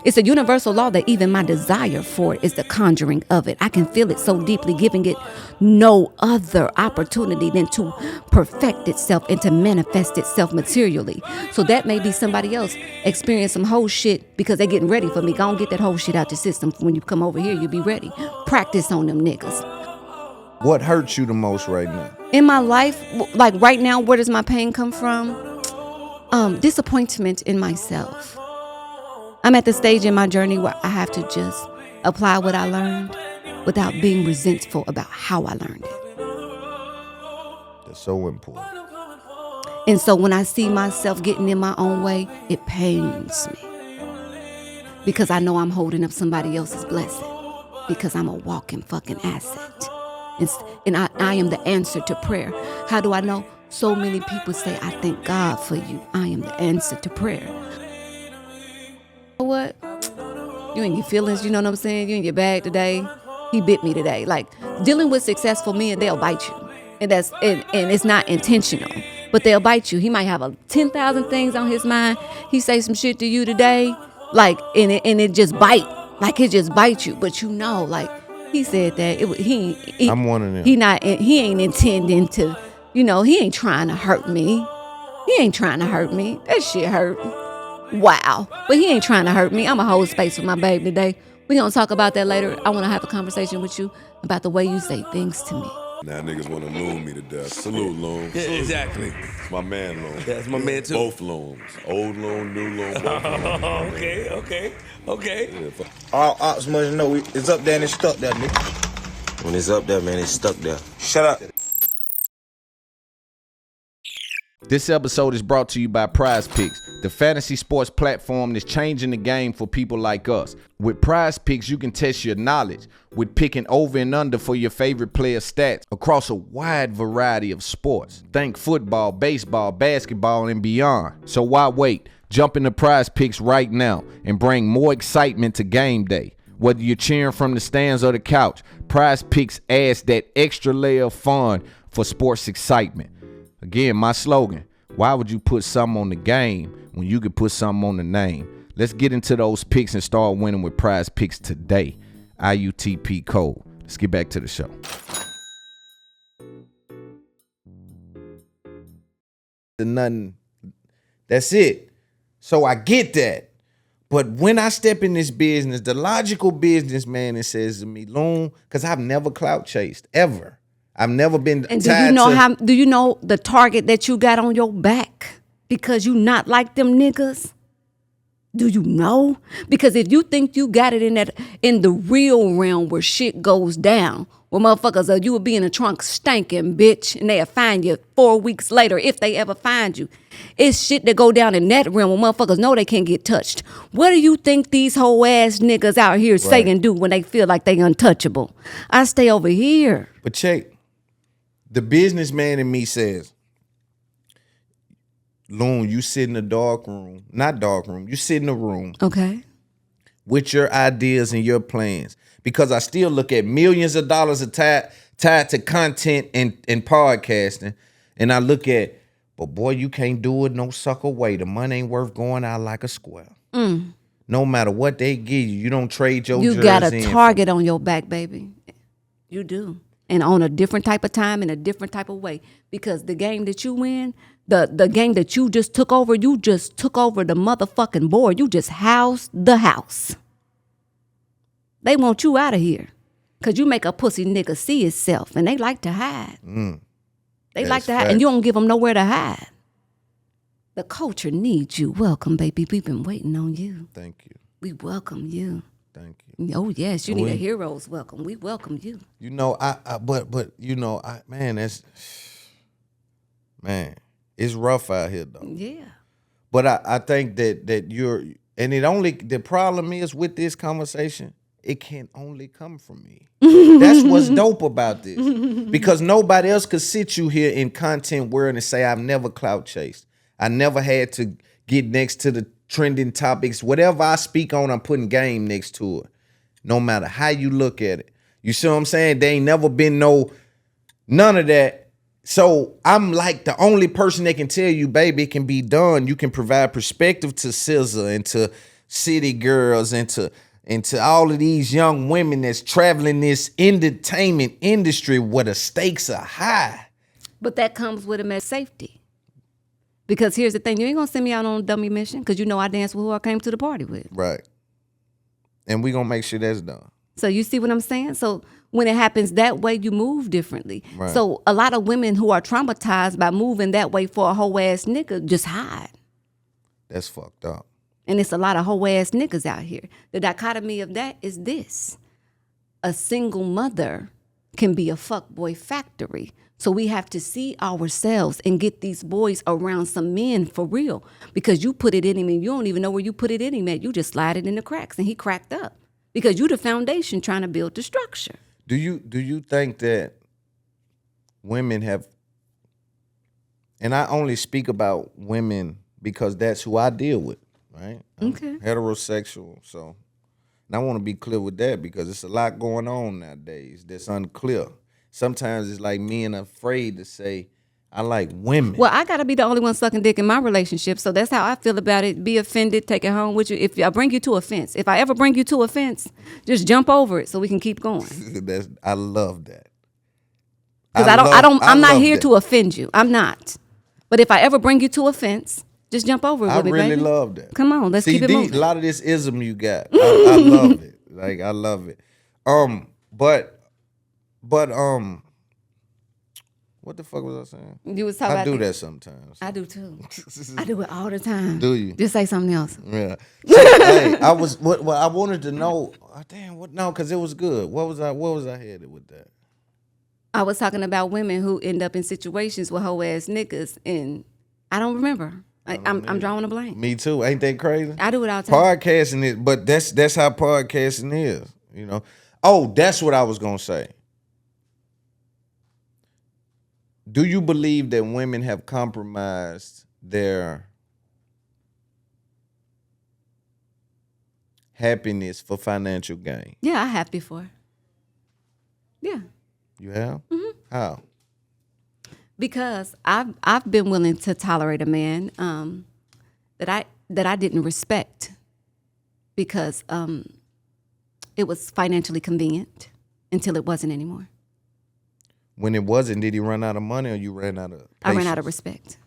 It's a universal law that even my desire for it is the conjuring of it. I can feel it so deeply, giving it no other opportunity than to perfect itself and to manifest itself materially. So that may be somebody else experience some whole shit because they're getting ready for me. Go and get that whole shit out your system. When you come over here, you'll be ready. Practice on them niggas. What hurts you the most right now? In my life, like right now, where does my pain come from? Disappointment in myself. I'm at the stage in my journey where I have to just apply what I learned without being resentful about how I learned it. That's so important. And so when I see myself getting in my own way, it pains me. Because I know I'm holding up somebody else's blessing. Because I'm a walking fucking asset. And I am the answer to prayer. How do I know? So many people say, I thank God for you. I am the answer to prayer. You know what? You in your feelings, you know what I'm saying? You in your bag today. He bit me today. Like, dealing with successful men, they'll bite you. And it's not intentional. But they'll bite you. He might have 10,000 things on his mind. He say some shit to you today, like, and it just bite. Like, it just bites you. But you know, like, he said that I'm one of them. He ain't intending to, you know, he ain't trying to hurt me. He ain't trying to hurt me. That shit hurt. Wow. But he ain't trying to hurt me. I'm going to hold space with my babe today. We're going to talk about that later. I want to have a conversation with you about the way you say things to me. Now niggas want to loon me to death. Salute, Loon. Yeah, exactly. It's my man, Loon. That's my man, too. Both Loons. Old Loon, new Loon, both Loons. Okay. Yeah, All ops must know it's up there and it's stuck there, nigga. When it's up there, man, it's stuck there. Shut up. This episode is brought to you by Prize Picks, the fantasy sports platform that's changing the game for people like us. With Prize Picks, you can test your knowledge with picking over and under for your favorite player stats across a wide variety of sports. Think football, baseball, basketball, and beyond. So why wait? Jump into Prize Picks right now and bring more excitement to game day. Whether you're cheering from the stands or the couch, Prize Picks adds that extra layer of fun for sports excitement. Again, my slogan, why would you put something on the game when you could put something on the name? Let's get into those picks and start winning with Prize Picks today. IUTP code. Let's get back to the show. Nothing. That's it. So I get that. But when I step in this business, the logical businessman that says to me, Loon, because I've never clout chased, ever. I've never been and tied do you know the target that you got on your back because you not like them niggas? Do you know? Because if you think you got it in the real realm where shit goes down, where motherfuckers you will be in a trunk stanking, bitch, and they'll find you 4 weeks later if they ever find you. It's shit that go down in that realm where motherfuckers know they can't get touched. What do you think these whole ass niggas out here say and do when they feel like they untouchable? I stay over here. But check. The businessman in me says, Loon, you sit in a dark room, you sit in a room okay, with your ideas and your plans. Because I still look at millions of dollars tied to content and podcasting. And I look at, but boy, you can't do it no sucker way. The money ain't worth going out like a square. No matter what they give you, you don't trade your jersey. You got a target on your back, baby. You do. And on a different type of time, in a different type of way. Because the game that you win, the game that you just took over the motherfucking board. You just housed the house. They want you out of here. Because you make a pussy nigga see itself. And they like to hide. They like to hide. And you don't give them nowhere to hide. The culture needs you. Welcome, baby. We've been waiting on you. Thank you. We welcome you. Thank you. Oh yes, you need a hero's welcome. We welcome you. You know, it's rough out here though. Yeah. But I think that you're, and the problem is with this conversation, it can only come from me. That's what's dope about this. Because nobody else could sit you here in content world and say, I've never clout chased. I never had to get next to the trending topics. Whatever I speak on, I'm putting game next to it. No matter how you look at it. You see what I'm saying? There ain't never been none of that. So I'm like the only person that can tell you, baby, it can be done. You can provide perspective to SZA and to city girls, into all of these young women that's traveling this entertainment industry where the stakes are high. But that comes with a mess of safety. Because here's the thing, you ain't gonna send me out on a dummy mission because you know I danced with who I came to the party with. Right. And we gonna make sure that's done. So you see what I'm saying? So when it happens that way, you move differently. Right. So a lot of women who are traumatized by moving that way for a whole ass nigga just hide. That's fucked up. And it's a lot of whole ass niggas out here. The dichotomy of that is this. A single mother can be a fuckboy factory. So we have to see ourselves and get these boys around some men for real. Because you put it in him and you don't even know where you put it in him at. You just slide it in the cracks and he cracked up. Because you the foundation trying to build the structure. Do you think that women have, and I only speak about women because that's who I deal with, right? I'm Okay. heterosexual, so, and I want to be clear with that because it's a lot going on nowadays that's unclear. Sometimes it's like men are afraid to say, I like women. Well, I got to be the only one sucking dick in my relationship. So that's how I feel about it. Be offended, take it home with you. If I bring you to a fence, if I ever bring you to a fence, just jump over it so we can keep going. I love that. Because I'm not here to offend you. I'm not. But if I ever bring you to a fence, just jump over it with me, baby. I really love that. Come on, let's keep it moving. A lot of this ism you got. I love it. Like, I love it. But what the fuck was I saying? You was talking I about do that sometimes. I do too. I do it all the time. Do you? Just say something else. Yeah. So, hey, I was. What I wanted to know. Damn. What? No, because it was good. What was I headed with that? I was talking about women who end up in situations with hoe ass niggas, and I don't remember. I'm drawing a blank. Me too. Ain't that crazy? I do it all the time. Podcasting is, but that's how podcasting is. You know. Oh, that's what I was gonna say. Do you believe that women have compromised their happiness for financial gain? Yeah, I have before. Yeah. You have? Mm-hmm. How? Because I've been willing to tolerate a man that I didn't respect because it was financially convenient until it wasn't anymore. When it wasn't, did he run out of money or you ran out of patience? I ran out of respect.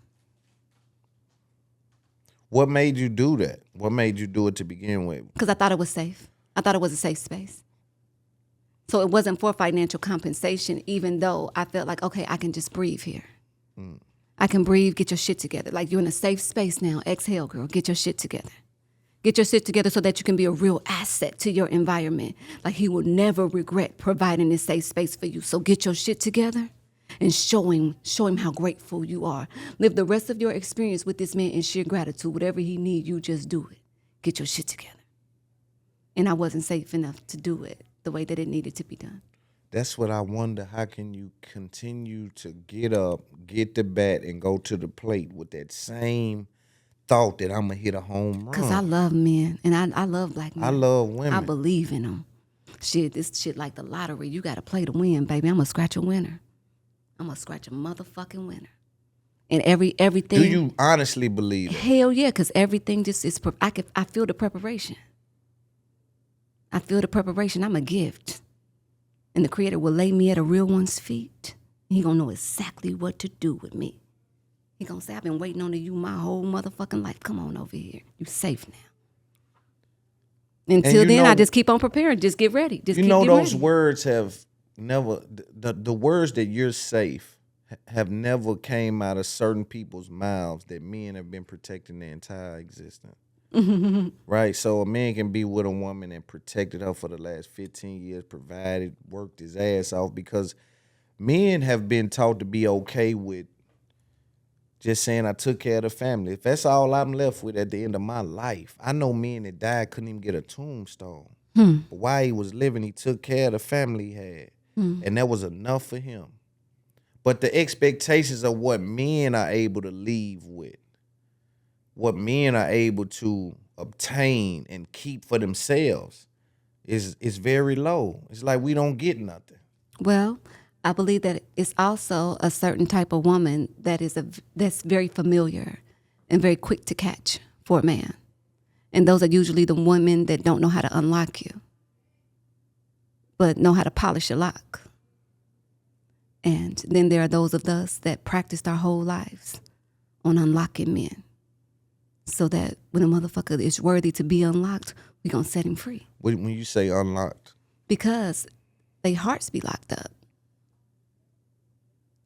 What made you do that? What made you do it to begin with? Because I thought it was safe. I thought it was a safe space. So it wasn't for financial compensation, even though I felt like, okay, I can just breathe here. I can breathe, get your shit together. Like, you're in a safe space now. Exhale, girl. Get your shit together. Get your shit together so that you can be a real asset to your environment. Like, he will never regret providing this safe space for you. So get your shit together and show him how grateful you are. Live the rest of your experience with this man in sheer gratitude. Whatever he needs, you just do it. Get your shit together. And I wasn't safe enough to do it the way that it needed to be done. That's what I wonder. How can you continue to get up, get the bat, and go to the plate with that same thought that I'm going to hit a home run? Because I love men, and I love black men. I love women. I believe in them. Shit, this shit like the lottery. You got to play to win, baby. I'm going to scratch a winner. I'm going to scratch a motherfucking winner. And everything. Do you honestly believe that? Hell yeah, because everything just is, I feel the preparation. I feel the preparation. I'm a gift. And the Creator will lay me at a real one's feet. He going to know exactly what to do with me. He going to say, I've been waiting on you my whole motherfucking life. Come on over here. You safe now. Until then, I just keep on preparing. Just get ready. Just keep getting those ready. words have never, the words that you're safe have never came out of certain people's mouths that men have been protecting their entire existence. Right? So a man can be with a woman and protected her for the last 15 years, provided, worked his ass off, because men have been taught to be okay with just saying, I took care of the family. If that's all I'm left with at the end of my life, I know men that died couldn't even get a tombstone. But while he was living, he took care of the family he had. And that was enough for him. But the expectations of what men are able to leave with, what men are able to obtain and keep for themselves is very low. It's like we don't get nothing. Well, I believe that it's also a certain type of woman that is that's very familiar and very quick to catch for a man. And those are usually the women that don't know how to unlock you, but know how to polish a lock. And then there are those of us that practiced our whole lives on unlocking men, so that when a motherfucker is worthy to be unlocked, we gonna set him free. When you say unlocked, because their hearts be locked up.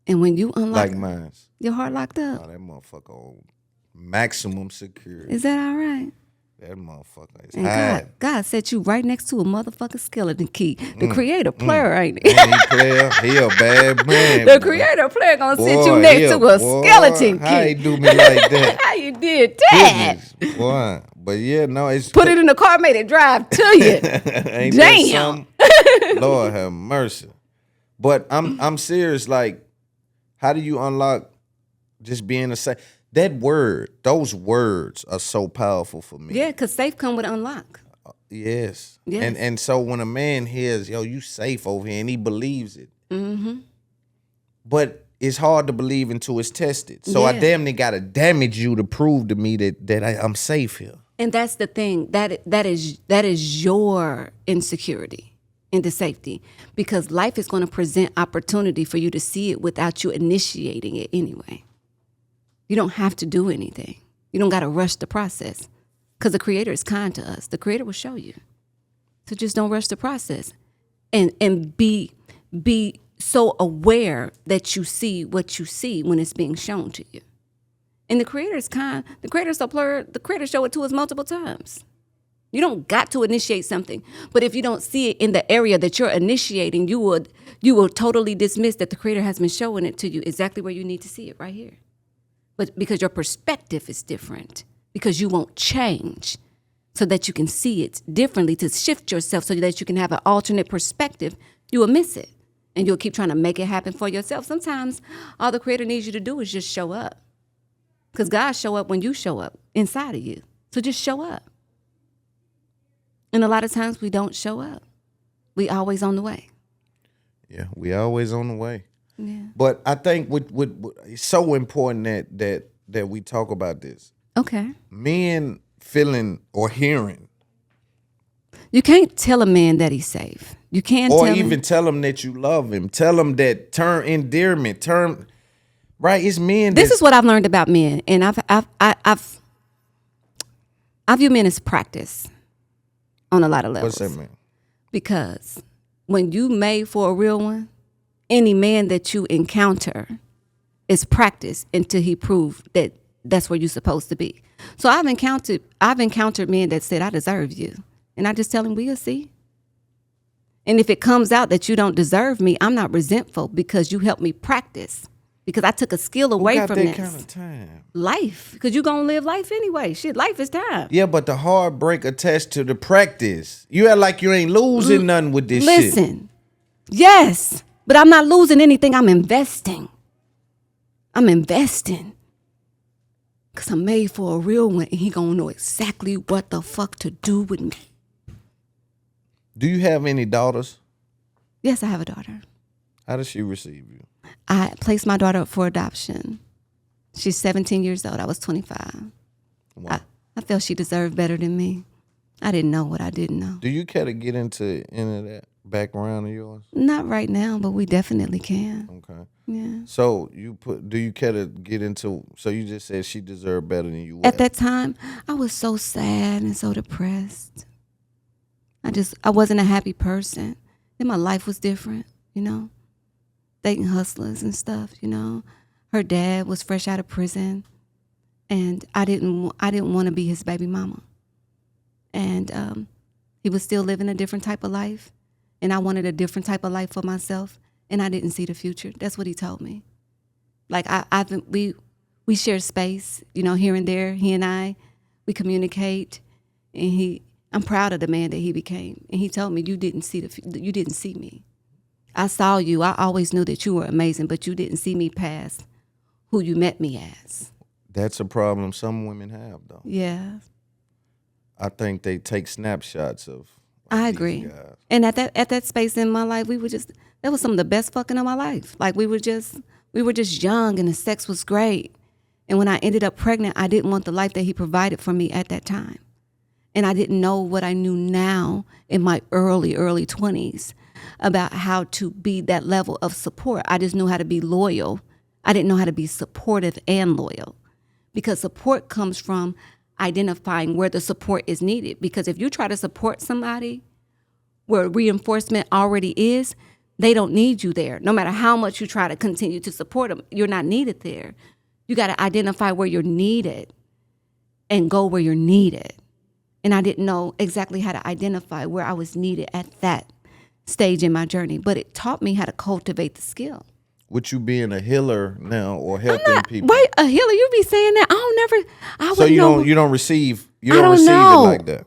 And when you unlock like mine, your heart locked up, that motherfucker on maximum security. is that all right? That motherfucker is And high. God set you right next to a motherfucking skeleton key. The creator player, ain't He it? player, he a bad man. The boy. creator player gonna sit Boy, you he next to a boy, skeleton How he key. do me like that? How you did that? Goodness, boy. But yeah, no, it's Put it in the car, made it drive to you. Ain't Damn. that something? Lord have mercy. But I'm serious. Like, how do you unlock just being a safe? That word, those words are so powerful for me. Yeah, because safe come with unlock. Yes. Yes. And so when a man hears, yo, you safe over here, and he believes it. Mm-hmm. But it's hard to believe until it's tested. So I Yeah. damn near gotta damage you to prove to me that I'm safe here. And that's the thing. That is your insecurity into safety. Because life is going to present opportunity for you to see it without you initiating it anyway. You don't have to do anything. You don't got to rush the process. Because the Creator is kind to us. The Creator will show you. So just don't rush the process. And be so aware that you see what you see when it's being shown to you. And the Creator is kind. The Creator is so blurred. The Creator show it to us multiple times. You don't got to initiate something. But if you don't see it in the area that you're initiating, you will totally dismiss that the Creator has been showing it to you exactly where you need to see it, right here. But because your perspective is different, because you won't change so that you can see it differently, to shift yourself so that you can have an alternate perspective, you will miss it. And you'll keep trying to make it happen for yourself. Sometimes all the Creator needs you to do is just show up. Because God show up when you show up inside of you. So just show up. And a lot of times we don't show up. We always on the way. Yeah, we always on the way. Yeah. But I think it's so important that we talk about this. Okay. Men feeling or hearing, You can't tell a man that he's safe. You can't or tell even him. tell him that you love him. Tell him that term endearment, right? It's men. This is what I've learned about men, and I view men as practice on a lot of levels. What's that mean? Because when you made for a real one, any man that you encounter is practice until he proved that that's where you're supposed to be. So I've encountered men that said, I deserve you. And I just tell him, we'll see. And if it comes out that you don't deserve me, I'm not resentful because you helped me practice. Because I took a skill away Who got from that this. kind of time? Life. Because you're going to live life anyway. Shit, life is time. Yeah, but the heartbreak attached to the practice. You act like you ain't losing nothing with this shit. Listen, yes, but I'm not losing anything. I'm investing. Because I'm made for a real one, and he going to know exactly what the fuck to do with me. Do you have any daughters? Yes, I have a daughter. How does she receive you? I placed my daughter up for adoption. She's 17 years old. I was 25. Wow. I felt she deserved better than me. I didn't know what I didn't know. Do you care to get into any of that background of yours? Not right now, but we definitely can. Okay. Yeah. So do you care to get into, so you just said she deserved better than you. At that time, I was so sad and so depressed. I wasn't a happy person. And my life was different, dating hustlers and stuff, Her dad was fresh out of prison, and I didn't want to be his baby mama. And he was still living a different type of life, and I wanted a different type of life for myself, and I didn't see the future. That's what he told me. Like we share space, here and there. He and I, we communicate, and I'm proud of the man that he became. And he told me, you didn't see me. I saw you. I always knew that you were amazing, but you didn't see me past who you met me as. That's a problem some women have, though. Yeah. I think they take snapshots of I these agree. guys. And at that space in my life, that was some of the best fucking of my life. Like we were just young, and the sex was great. And when I ended up pregnant, I didn't want the life that he provided for me at that time. And I didn't know what I knew now in my early 20s about how to be that level of support. I just knew how to be loyal. I didn't know how to be supportive and loyal, because support comes from identifying where the support is needed. Because if you try to support somebody where reinforcement already is, they don't need you there. No matter how much you try to continue to support them, you're not needed there. You got to identify where you're needed and go where you're needed. And I didn't know exactly how to identify where I was needed at that stage in my journey, but it taught me how to cultivate the skill. With you being a healer now or helping people. Wait, a healer? You be saying that? I So wouldn't know. you don't receive I don't receive know. it like that.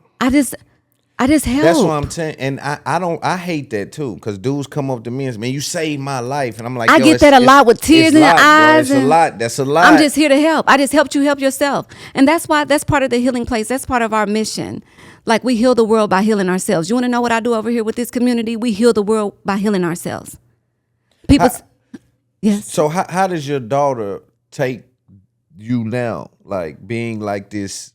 I just help. That's what I'm saying, and I hate that too, because dudes come up to me and say, "Man, you saved my life," and I'm like, I yo, get that a lot with tears it's in your lot, bro. eyes. It's a lot. That's a lot. I'm just here to help. I just helped you help yourself, and that's part of the healing place. That's part of our mission. Like, we heal the world by healing ourselves. You want to know what I do over here with this community? We heal the world by healing ourselves. Yes. So how does your daughter take you now, like being like this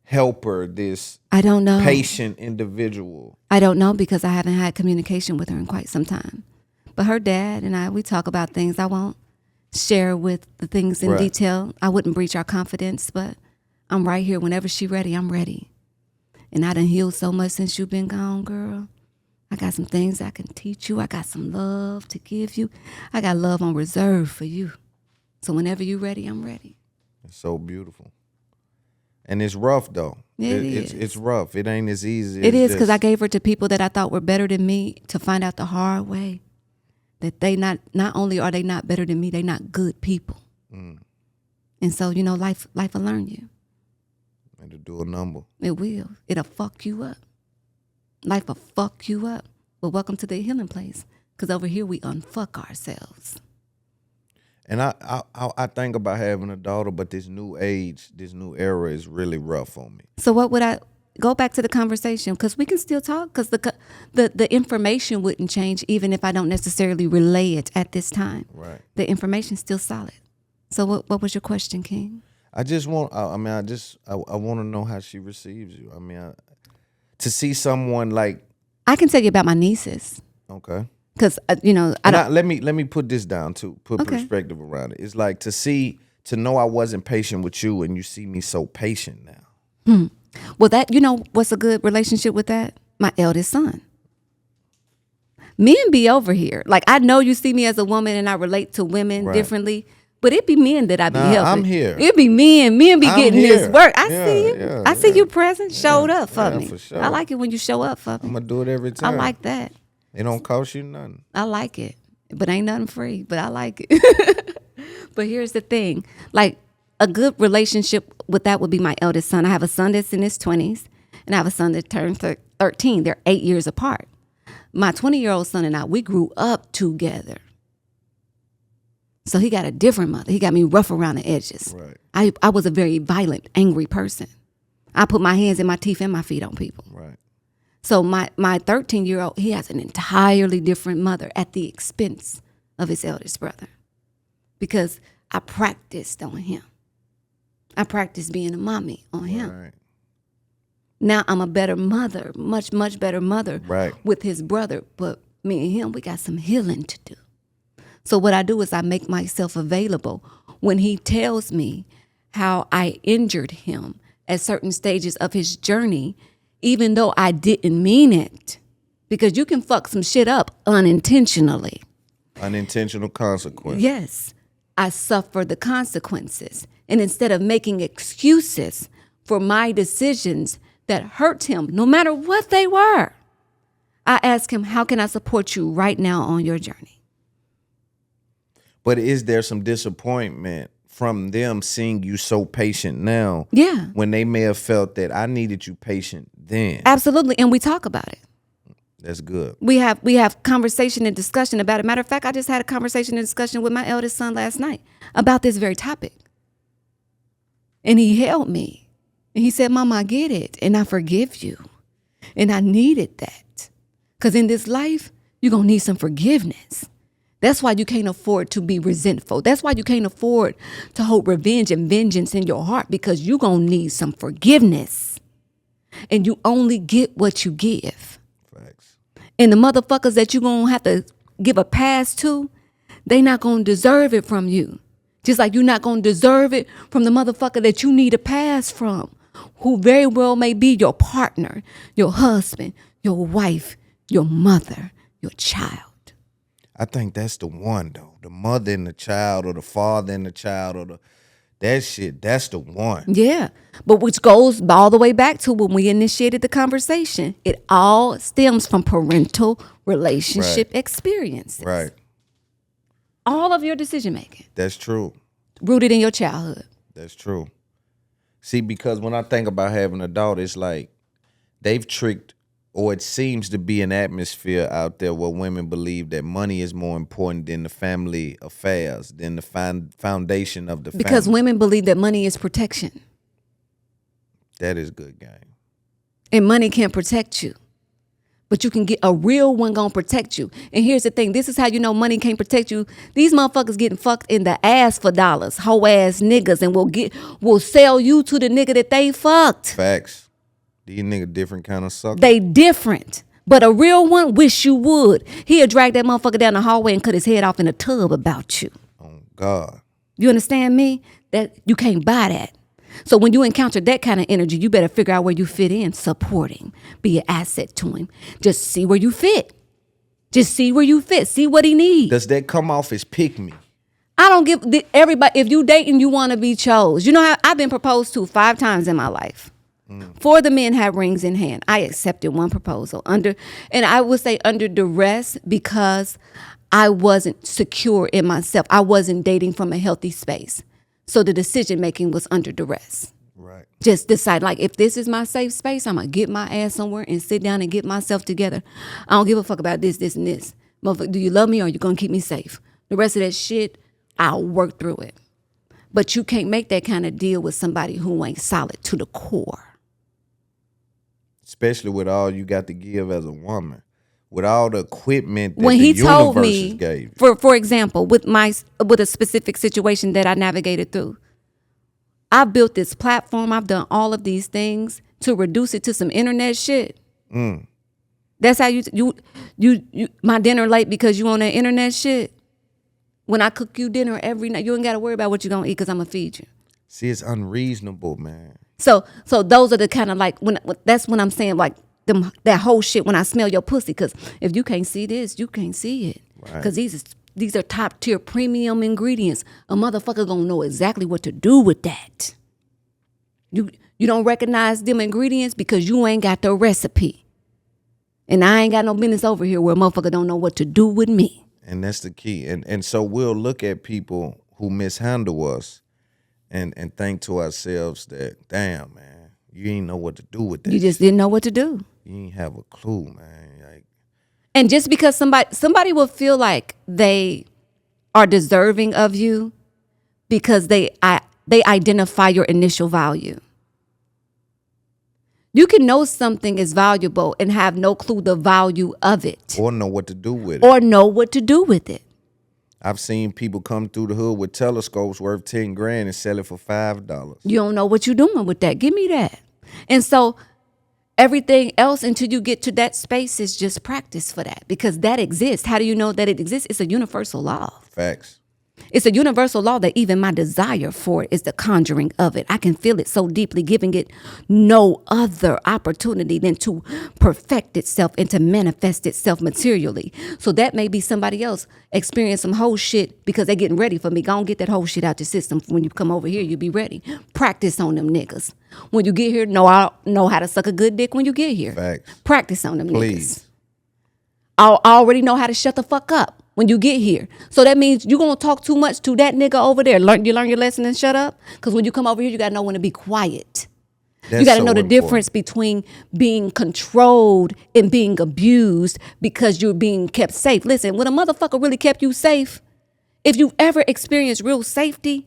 helper, this I don't know. patient individual? I don't know, because I haven't had communication with her in quite some time. But her dad and we talk about things. I won't share with the things in detail. I wouldn't breach our confidence, but I'm right here. Whenever she's ready, I'm ready. And I done healed so much since you've been gone, girl. I got some things I can teach you. I got some love to give you. I got love on reserve for you. So whenever you're ready, I'm ready. It's so beautiful. And it's rough, though. It's rough. It ain't as easy. It is, because I gave her to people that I thought were better than me, to find out the hard way that they not only are they not better than me, they not good people. And so, life will learn you. It'll do a number. It will. It'll fuck you up. Life will fuck you up. But welcome to the healing place, because over here we unfuck ourselves. And I think about having a daughter, but this new age, this new era is really rough on me. So what would I go back to the conversation, because we can still talk, because the information wouldn't change even if I don't necessarily relay it at this time. Right. The information's still solid. So what was your question, King? I just want. I want to know how she receives you. To see someone like. I can tell you about my nieces. Okay. Because I don't. Let me put this down too. Put perspective around it. It's like to know I wasn't patient with you, and you see me so patient now. Well, what's a good relationship with that? My eldest son. Men be over here. Like, I know you see me as a woman, and I relate to women differently. But it be men that I be helping. I'm here. It be men. Men be I'm getting here. this work. I Yeah, see you. yeah, I see yeah. you present. Showed up for me. For sure. I like it when you show up for me. I'm gonna do it every time. I like that. It don't cost you nothing. I like it. But ain't nothing free. But I like it. But here's the thing. Like, a good relationship with that would be my eldest son. I have a son that's in his 20s, and I have a son that turned 13. They're 8 years apart. My 20-year-old son and I, we grew up together. So he got a different mother. He got me rough around the edges. Right. I was a very violent, angry person. I put my hands in my teeth and my feet on people. Right. So my 13-year-old, he has an entirely different mother at the expense of his eldest brother, because I practiced on him. I practiced being a mommy on him. Right. Now I'm a better mother, much, much better mother with his brother. But me and him, we got some healing to do. So what I do is I make myself available when he tells me how I injured him at certain stages of his journey, even though I didn't mean it. Because you can fuck some shit up unintentionally. Unintentional consequence. Yes. I suffer the consequences. And instead of making excuses for my decisions that hurt him, no matter what they were, I ask him, how can I support you right now on your journey? But is there some disappointment from them seeing you so patient now? Yeah. When they may have felt that I needed you patient then. Absolutely. And we talk about it. That's good. We have conversation and discussion about it. Matter of fact, I just had a conversation and discussion with my eldest son last night about this very topic. And he held me. And he said, Mama, I get it. And I forgive you. And I needed that. Because in this life, you're going to need some forgiveness. That's why you can't afford to be resentful. That's why you can't afford to hold revenge and vengeance in your heart, because you're going to need some forgiveness. And you only get what you give. Facts. And the motherfuckers that you gonna have to give a pass to, they not gonna deserve it from you. Just like you're not gonna deserve it from the motherfucker that you need a pass from, who very well may be your partner, your husband, your wife, your mother, your child. I think that's the one though. The mother and the child, or the father and the child, or that shit, that's the one. Yeah, but which goes all the way back to when we initiated the conversation. It all stems from parental relationship experiences. Right. All of your decision making. That's true. Rooted in your childhood. That's true. See, because when I think about having a daughter, it's like they've tricked, or it seems to be an atmosphere out there where women believe that money is more important than the family affairs, than the foundation of the family. Because women believe that money is protection. That is good game. And money can't protect you. But you can get a real one gonna protect you. And here's the thing. This is how you know money can't protect you. These motherfuckers getting fucked in the ass for dollars. Hoe ass niggas. And will sell you to the nigga that they fucked. Facts. These niggas different kind of suckers. They different. But a real one, wish you would. He'll drag that motherfucker down the hallway and cut his head off in a tub about you. Oh, God. You understand me? That you can't buy that. So when you encounter that kind of energy, you better figure out where you fit in, supporting, be an asset to him. Just see where you fit. Just see where you fit. See what he needs. Does that come off as pick me? I don't give everybody, if you dating, you want to be chose. You know how I've been proposed to 5 times in my life. 4 of the men had rings in hand. I accepted one proposal and I would say under duress, because I wasn't secure in myself. I wasn't dating from a healthy space. So the decision making was under duress. Right. Just decide, like, if this is my safe space, I'm going to get my ass somewhere and sit down and get myself together. I don't give a fuck about this, and this. Motherfucker, do you love me or are you going to keep me safe? The rest of that shit, I'll work through it. But you can't make that kind of deal with somebody who ain't solid to the core. Especially with all you got to give as a woman. With all the equipment that When the he told universe me, gave you. for example, with a specific situation that I navigated through, I built this platform. I've done all of these things to reduce it to some internet shit. That's how you my dinner late because you on that internet shit. When I cook you dinner every night, you ain't got to worry about what you're gonna eat because I'm gonna feed you. See, it's unreasonable, man. So those are the kind of like that's when I'm saying like that whole shit when I smell your pussy, because if you can't see this, you can't see it. Because these are top tier premium ingredients. A motherfucker gonna know exactly what to do with that. You don't recognize them ingredients because you ain't got the recipe. And I ain't got no business over here where a motherfucker don't know what to do with me. And that's the key. And so we'll look at people who mishandle us and think to ourselves that, damn, man, you ain't know what to do with that. You just didn't know what to do. You ain't have a clue, man. Like, and just because somebody will feel like they are deserving of you because they identify your initial value. You can know something is valuable and have no clue the value of it. or know what to do with it. Or know what to do with it. I've seen people come through the hood with telescopes worth 10 grand and sell it for $5. You don't know what you're doing with that. Give me that. And so everything else until you get to that space is just practice for that, because that exists. How do you know that it exists? It's a universal law. Facts. It's a universal law that even my desire for it is the conjuring of it. I can feel it so deeply, giving it no other opportunity than to perfect itself and to manifest itself materially. So that may be somebody else experience some whole shit because they're getting ready for me. Go and get that whole shit out your system. When you come over here, you be ready. Practice on them niggas. When you get here, know how to suck a good dick when you get here. Facts. Practice on them Please. niggas. I already know how to shut the fuck up when you get here. So that means you're going to talk too much to that nigga over there. You learn your lesson and shut up? Because when you come over here, you got to know when to be quiet. That's you got to so know the important. difference between being controlled and being abused because you're being kept safe. Listen, when a motherfucker really kept you safe, if you ever experience real safety,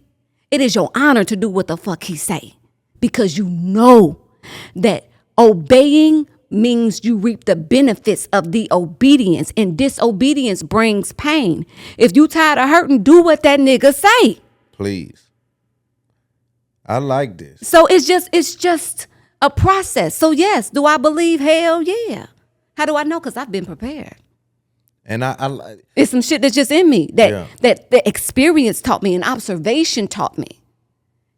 it is your honor to do what the fuck he say. Because you know that obeying means you reap the benefits of the obedience, and disobedience brings pain. If you tired of hurting, do what that nigga say. Please. I like this. So it's just a process. So yes, do I believe? Hell yeah. How do I know? Because I've been prepared. And I It's some shit that's just in me that Yeah. that the experience taught me and observation taught me.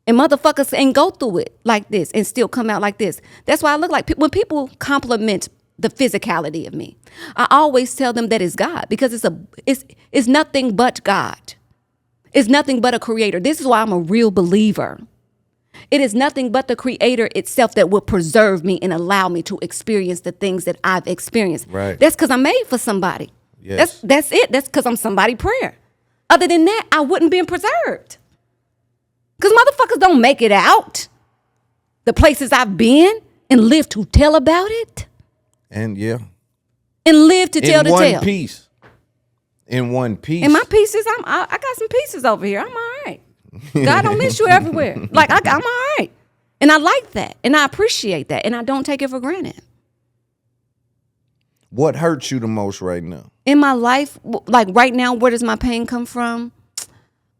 And motherfuckers ain't go through it like this and still come out like this. That's why I look like when people compliment the physicality of me, I always tell them that it's God, because it's nothing but God. It's nothing but a creator. This is why I'm a real believer. It is nothing but the creator itself that will preserve me and allow me to experience the things that I've experienced. Right. That's because I'm made for somebody. Yes. That's it. That's because I'm somebody's prayer. Other than that, I wouldn't be preserved. Because motherfuckers don't make it out. The places I've been and lived to tell about it. and yeah. And live to tell the tale. In one piece. In one piece. And my pieces, I got some pieces over here. I'm all right. God don't miss you everywhere. Like, I'm all right. And I like that. And I appreciate that. And I don't take it for granted. What hurts you the most right now? In my life, like right now, where does my pain come from?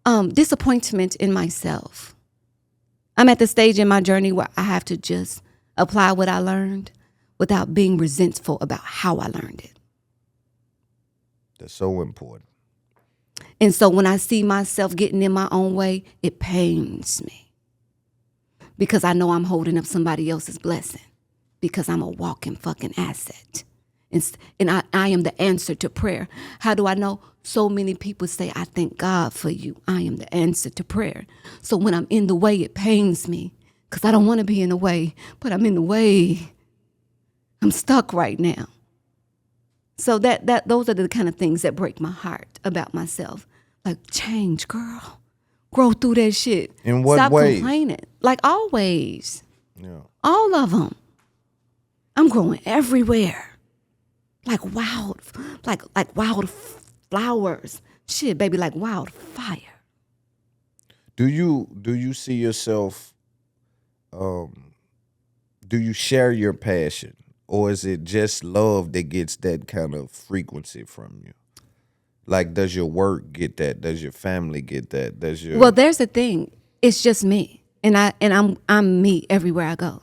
Disappointment in myself. I'm at the stage in my journey where I have to just apply what I learned without being resentful about how I learned it. That's so important. And so when I see myself getting in my own way, it pains me. Because I know I'm holding up somebody else's blessing. Because I'm a walking fucking asset. And I am the answer to prayer. How do I know? So many people say, I thank God for you. I am the answer to prayer. So when I'm in the way, it pains me. Because I don't want to be in the way, but I'm in the way. I'm stuck right now. So those are the kind of things that break my heart about myself. Like, change, girl. Grow through that shit. In what Stop ways? complaining. Like always. Yeah. All of them. I'm growing everywhere. Like wild flowers. Shit, baby, like wildfire. Do you see yourself, do you share your passion? Or is it just love that gets that kind of frequency from you? Like, does your work get that? Does your family get that? Well, there's the thing. It's just me. And I'm me everywhere I go.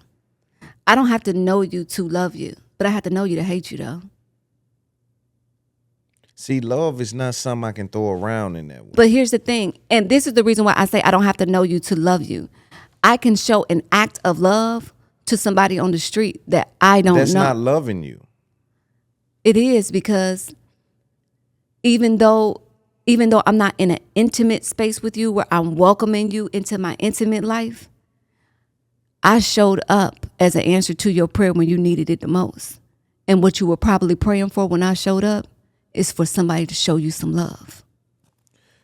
I don't have to know you to love you, but I have to know you to hate you though. See, love is not something I can throw around in that way. But here's the thing, and this is the reason why I say I don't have to know you to love you. I can show an act of love to somebody on the street that I don't know. That's not loving you. It is, because even though I'm not in an intimate space with you where I'm welcoming you into my intimate life, I showed up as an answer to your prayer when you needed it the most. And what you were probably praying for when I showed up is for somebody to show you some love.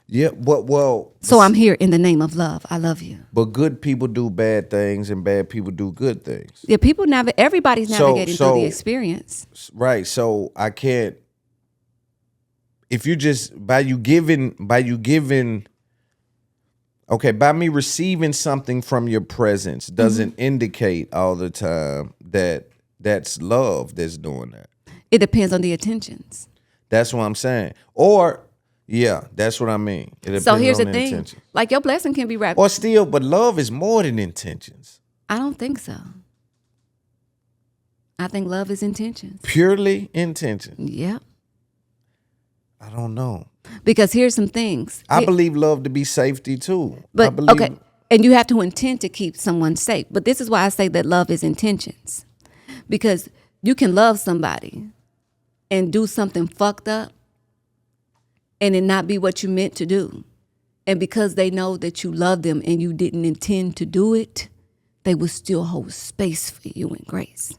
Yeah, well. So I'm here in the name of love. I love you. But good people do bad things and bad people do good things. Yeah, everybody's navigating through the experience. Right. So I can't, if you just, by me receiving something from your presence doesn't indicate all the time that that's love that's doing that. It depends on the intentions. That's what I'm saying. Or, yeah, that's what I mean. It depends So here's on the thing. intentions. Like, your blessing can be wrapped. Or still, but love is more than intentions. I don't think so. I think love is intentions. Purely intentions. Yep. I don't know. Because here's some things. I believe love to be safety too. But okay, and you have to intend to keep someone safe. But this is why I say that love is intentions. Because you can love somebody and do something fucked up and it not be what you meant to do. And because they know that you love them and you didn't intend to do it, they will still hold space for you in grace.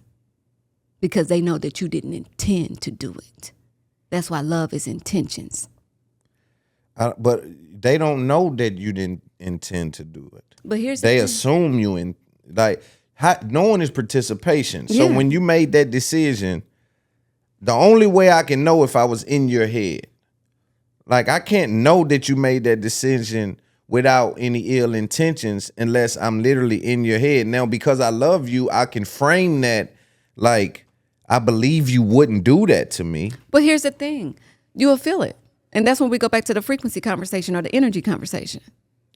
Because they know that you didn't intend to do it. That's why love is intentions. But they don't know that you didn't intend to do it. But here's they the thing. assume you in knowing is participation. So Yeah. when you made that decision, the only way I can know if I was in your head, like I can't know that you made that decision without any ill intentions unless I'm literally in your head. Now, because I love you, I can frame that like I believe you wouldn't do that to me. But here's the thing. You will feel it. And that's when we go back to the frequency conversation or the energy conversation.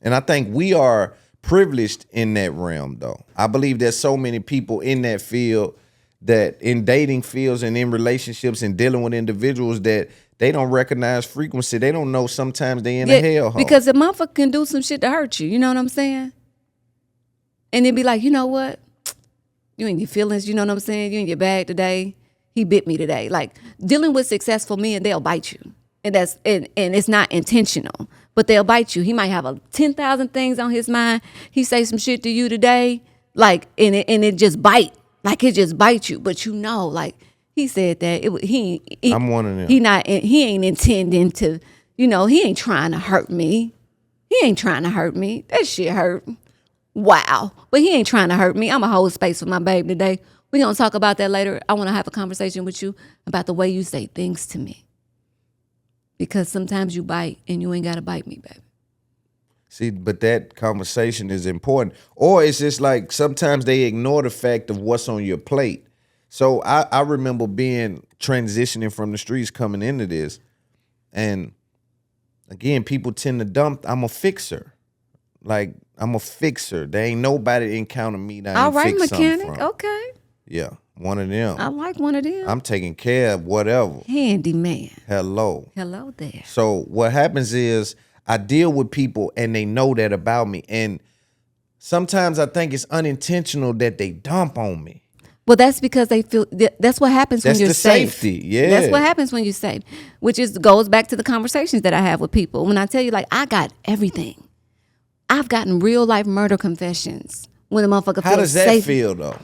And I think we are privileged in that realm, though. I believe there's so many people in that field, that in dating fields and in relationships and dealing with individuals, that they don't recognize frequency. They don't know sometimes they in a hellhole. Because the motherfucker can do some shit to hurt you. You know what I'm saying? And it'd be like, you know what? You in your feelings, you know what I'm saying? You in your bag today. He bit me today. Like, dealing with successful men, they'll bite you. And it's not intentional, but they'll bite you. He might have 10,000 things on his mind. He say some shit to you today, like, and it just bite. Like, it just bites you. But you know, like, he said that I'm one of them. He ain't intending to, you know, he ain't trying to hurt me. He ain't trying to hurt me. That shit hurt. Wow. But he ain't trying to hurt me. I'm a hold space for my babe today. We're going to talk about that later. I want to have a conversation with you about the way you say things to me. Because sometimes you bite and you ain't got to bite me, baby. See, but that conversation is important. Or it's just like sometimes they ignore the fact of what's on your plate. So I remember transitioning from the streets coming into this. And again, people tend to dump, I'm a fixer. Like, I'm a fixer. There ain't nobody encounter me that I ain't All right, fix something mechanic. from. Okay. Yeah, one of them. I like one of them. I'm taking care of whatever. Handyman. Hello. Hello there. So what happens is I deal with people and they know that about me. And sometimes I think it's unintentional that they dump on me. Well, that's because they feel that's what happens when you're safe. That's the safety, yeah. That's what happens when you're safe, which goes back to the conversations that I have with people. When I tell you, like, I got everything. I've gotten real life murder confessions when a motherfucker feels safe. How does that feel, though?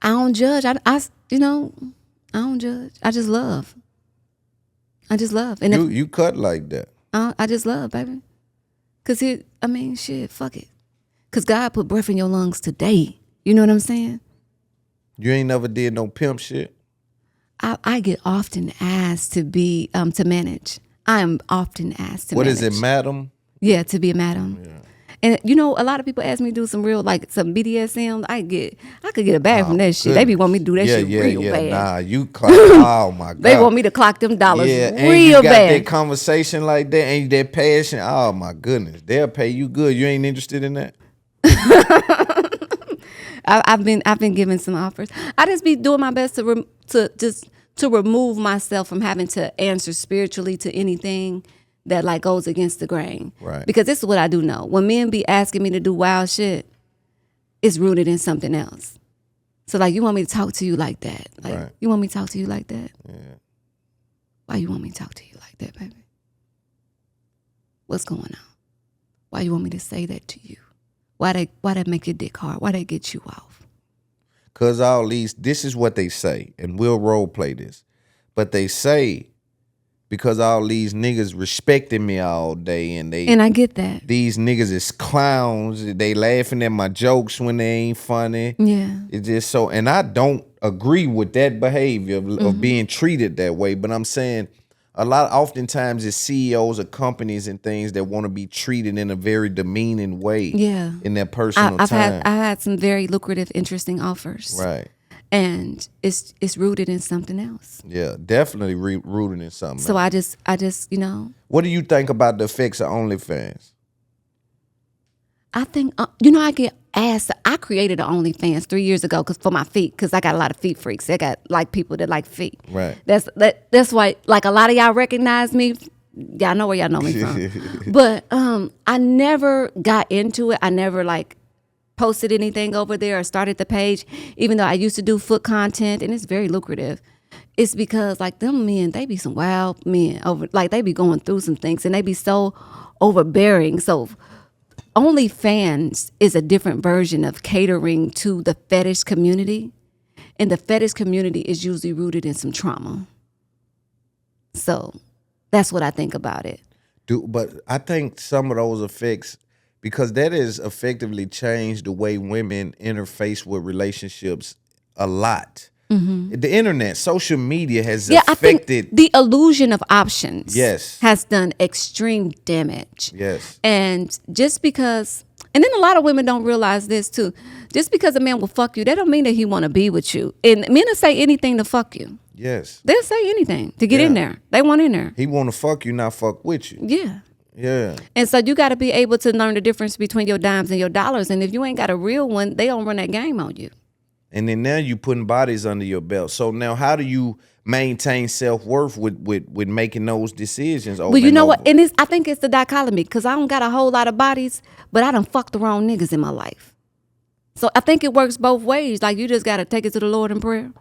I don't judge. I don't judge. I just love. And You cut like that. I just love, baby. Cause shit, fuck it. Cause God put breath in your lungs today. You know what I'm saying? You ain't never did no pimp shit? I get often asked to be to manage. I am often asked to manage. What is it, madam? Yeah, to be a madam. Yeah. And you know, a lot of people ask me to do some real, like, some BDSM. I could get a bag from that shit. They be want me to do that shit real bad. Nah, you clock. Oh my God. They want me to clock them dollars real and you got bad. that conversation like that, and that passion. Oh my goodness, they'll pay you good. You ain't interested in that? I've been given some offers. I just be doing my best to remove myself from having to answer spiritually to anything that, like, goes against the grain. Right. Because this is what I do know. When men be asking me to do wild shit, it's rooted in something else. So, like, you want me to talk to you like that? Like, right. You want me to talk to you like that? Yeah. Why you want me to talk to you like that, baby? What's going on? Why you want me to say that to you? Why that make your dick hard? Why that get you off? Cause all these, this is what they say, and we'll role play this. But they say, because all these niggas respecting me all day, and I get that. These niggas is clowns. They laughing at my jokes when they ain't funny. Yeah. It's just so, and I don't agree with that behavior of being treated that way. But I'm saying oftentimes it's CEOs of companies and things that want to be treated in a very demeaning way. Yeah. In their personal time. I had some very lucrative, interesting offers. Right. And it's rooted in something else. Yeah, definitely rooted in something so else. I just, you know. What do you think about the effects of OnlyFans? I think, I get asked. I created an OnlyFans 3 years ago for my feet, because I got a lot of feet freaks. I got, like, people that like feet. Right. That's why, like, a lot of y'all recognize me. Y'all know where y'all know me from. But I never got into it. I never, like, posted anything over there or started the page, even though I used to do foot content, and it's very lucrative. It's because, like, them men, they be some wild men they be going through some things, and they be so overbearing. So OnlyFans is a different version of catering to the fetish community, and the fetish community is usually rooted in some trauma. So that's what I think about it. But I think some of those effects, because that has effectively changed the way women interface with relationships a lot. Mm-hmm. The internet, social media has affected. I think the illusion of options has done extreme damage. Yes. And just because, and then a lot of women don't realize this too, just because a man will fuck you, that don't mean that he want to be with you. And men will say anything to fuck you. Yes. They'll say anything to get in there. They want in there. He want to fuck you, not fuck with you. Yeah. Yeah. And so you got to be able to learn the difference between your dimes and your dollars. And if you ain't got a real one, they don't run that game on you. And then now you putting bodies under your belt. So now how do you maintain self-worth with making those decisions over Well, you and know over? what? And I think it's the dichotomy because I don't got a whole lot of bodies, but I done fucked the wrong niggas in my life. So I think it works both ways. Like you just got to take it to the Lord in prayer.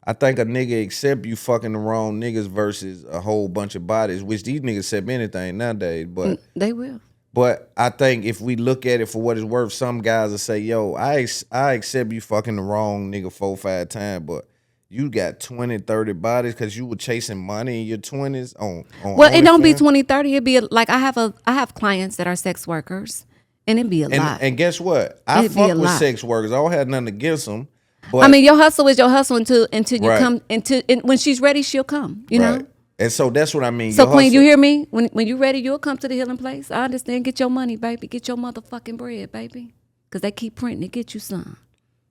I think a nigga accept you fucking the wrong niggas versus a whole bunch of bodies, which these niggas accept anything nowadays. But They will. But I think if we look at it for what it's worth, some guys will say, yo, I accept you fucking the wrong nigga 4-5 times, but you got 20, 30 bodies because you were chasing money in your 20s on Well, it don't be OnlyFans? 20, 30. It be like I have clients that are sex workers, and it be a lot. And guess what? I It'd be a fuck with lot. sex workers. I don't have nothing against them. But I mean, your hustle is your hustle until you Right. come and when she's ready, she'll come. You know. right. And so that's what I mean. So Your Queen, you hustle- hear me? When you ready, you'll come to the healing place. I understand. Get your money, baby. Get your motherfucking bread, baby. Because they keep printing it, get you some.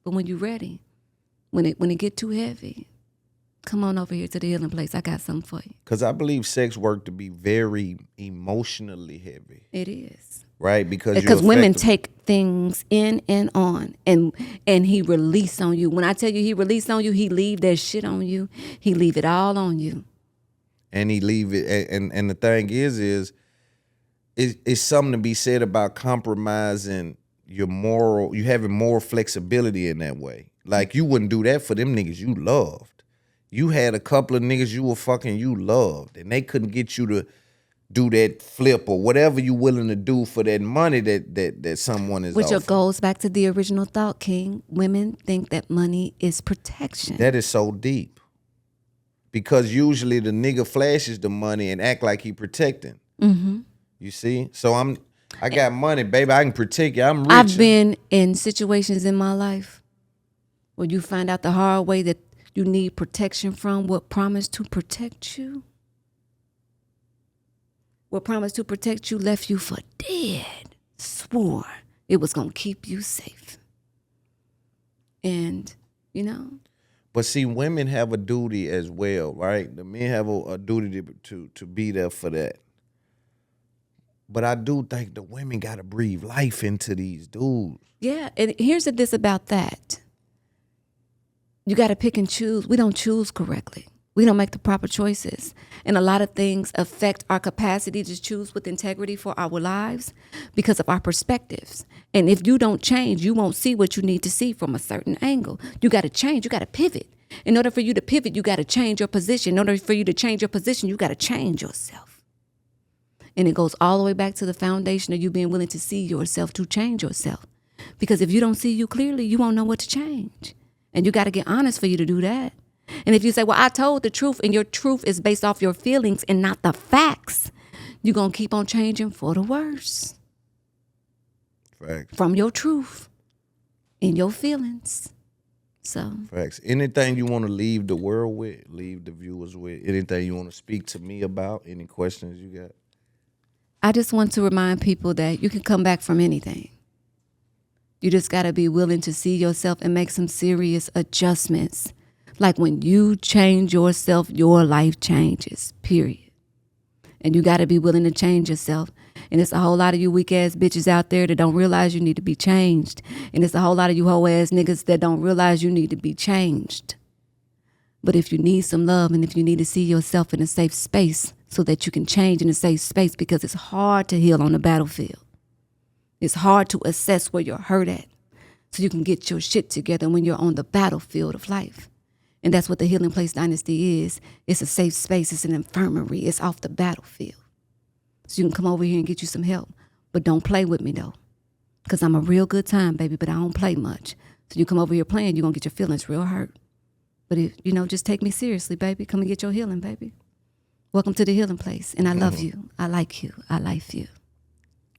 But when you ready, when it get too heavy, come on over here to the healing place. I got something for you. Because I believe sex work to be very emotionally heavy, It is. right? Because Women take things in and on, and he release on you. When I tell you he release on you, he leave that shit on you. He leave it all on you. and he leave it. And the thing is it's something to be said about compromising your moral. You having more flexibility in that way. Like you wouldn't do that for them niggas you loved. You had a couple of niggas you were fucking you loved, and they couldn't get you to do that flip or whatever you willing to do for that money that someone is Which offering. goes back to the original thought, King. Women think that money is protection. That is so deep. Because usually the nigga flashes the money and act like he protecting. Mm-hmm. You see? So I got money, baby. I can protect you. I'm rich. I've been in situations in my life where you find out the hard way that you need protection from what promised to protect you. What promised to protect you left you for dead. Swore it was going to keep you safe. And, you know. But see, women have a duty as well, right? The men have a duty to be there for that. But I do think the women got to breathe life into these dudes. Yeah, and here's the this about that. You got to pick and choose. We don't choose correctly. We don't make the proper choices. And a lot of things affect our capacity to choose with integrity for our lives because of our perspectives. And if you don't change, you won't see what you need to see from a certain angle. You got to change. You got to pivot. In order for you to pivot, you got to change your position. In order for you to change your position, you got to change yourself. And it goes all the way back to the foundation of you being willing to see yourself, to change yourself. Because if you don't see you clearly, you won't know what to change. And you got to get honest for you to do that. And if you say, well, I told the truth, and your truth is based off your feelings and not the facts, you're going to keep on changing for the worse. Facts. From your truth and your feelings. So. Facts. Anything you want to leave the world with, leave the viewers with, anything you want to speak to me about, any questions you got? I just want to remind people that you can come back from anything. You just got to be willing to see yourself and make some serious adjustments. Like when you change yourself, your life changes, period. And you got to be willing to change yourself. And it's a whole lot of you weak ass bitches out there that don't realize you need to be changed. And it's a whole lot of you hoe ass niggas that don't realize you need to be changed. But if you need some love and if you need to see yourself in a safe space so that you can change in a safe space, because it's hard to heal on the battlefield. It's hard to assess where you're hurt at so you can get your shit together when you're on the battlefield of life. And that's what the Healing Place Dynasty is. It's a safe space. It's an infirmary. It's off the battlefield. So you can come over here and get you some help. But don't play with me, though. Because I'm a real good time, baby, but I don't play much. So you come over here playing, you're going to get your feelings real hurt. But, if, just take me seriously, baby. Come and get your healing, baby. Welcome to the Healing Place. And I love you. I like you. I like you.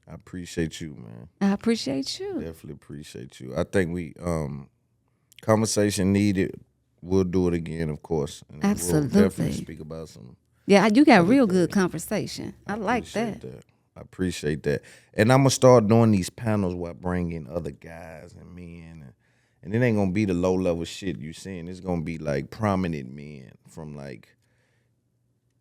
I appreciate you, man. I appreciate you. Definitely appreciate you. I think we conversation needed. We'll do it again, of course. And Absolutely. We'll definitely speak about some. Yeah, you got real good conversation. I like appreciate that. I appreciate that. And I'm going to start doing these panels where I bring in other guys and men. And it ain't going to be the low-level shit you seeing. It's going to be like prominent men from like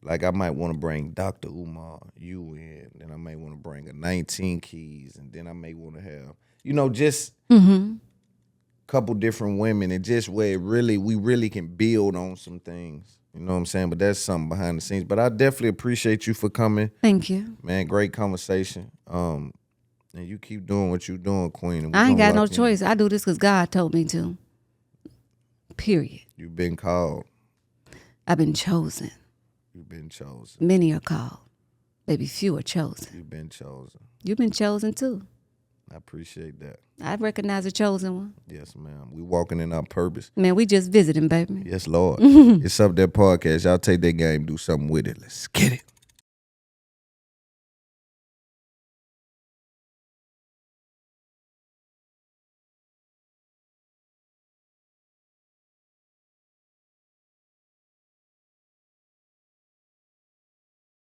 Like I might want to bring Dr. Umar, you in, then I may want to bring a 19 Keys, and then I may want to have, just couple different women, and just where we really can build on some things. You know what I'm saying? But that's something behind the scenes. But I definitely appreciate you for coming. Thank you. Man, great conversation. And you keep doing what you're doing, Queen. And we I ain't gonna got no lock in. choice. I do this because God told me to. Period. You've been called. I've been chosen. You've been chosen. Many are called. Maybe few are chosen. You've been chosen. You've been chosen too. I appreciate that. I recognize a chosen one. Yes, ma'am. We walking in our purpose. Man, we just visiting, baby. Yes, Lord. It's Up That Podcast. Y'all take that game, do something with it. Let's get it.